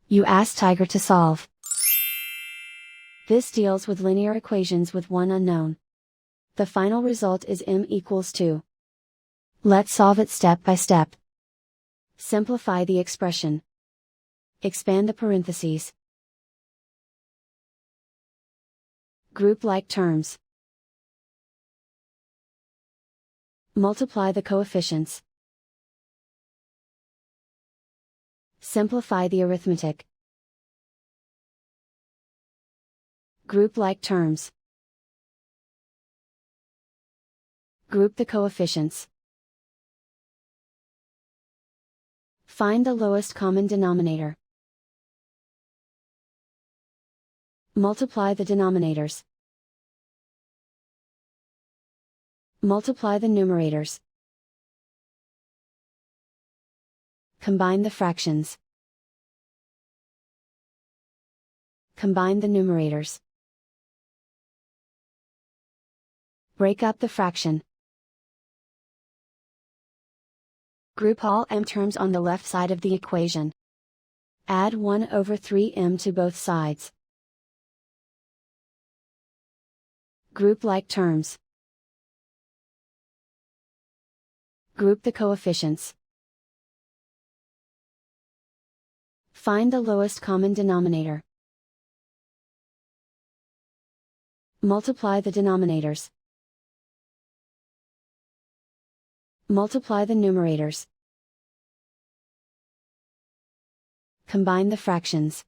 You ask Tiger to solve. This deals with linear equations with one unknown. The final result is m equals 2. Let's solve it step by step. Simplify the expression. Expand the parentheses. Group like terms. Multiply the coefficients. Simplify the arithmetic. Group like terms. Group the coefficients. Find the lowest common denominator. Multiply the denominators. Multiply the numerators. Combine the fractions. Combine the numerators. Break up the fraction. Group all m terms on the left side of the equation. Add 1 over 3m to both sides. Group like terms. Group the coefficients. Find the lowest common denominator. Multiply the denominators. Multiply the numerators. Combine the fractions.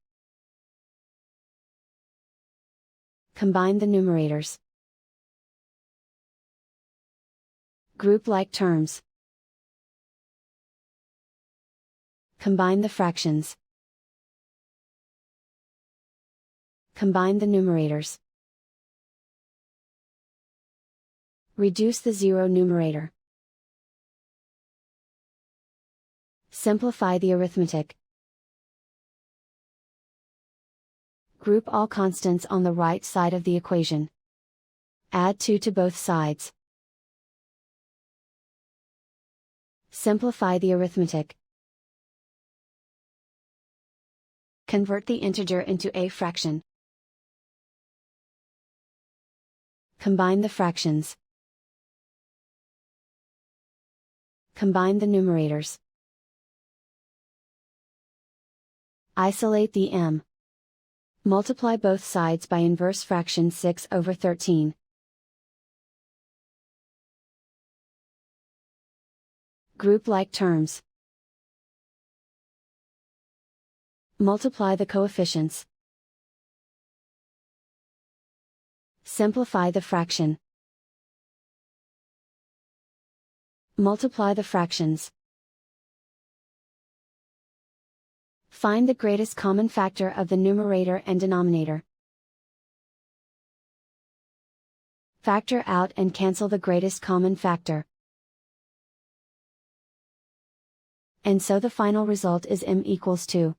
Combine the numerators. Group like terms. Combine the fractions. Combine the numerators. Reduce the zero numerator. Simplify the arithmetic. Group all constants on the right side of the equation. Add 2 to both sides. Simplify the arithmetic. Convert the integer into a fraction. Combine the fractions. Combine the numerators. Isolate the m. Multiply both sides by inverse fraction 6 over 13. Group like terms. Multiply the coefficients. Simplify the fraction. Multiply the fractions. Find the greatest common factor of the numerator and denominator. Factor out and cancel the greatest common factor. And so the final result is m equals 2.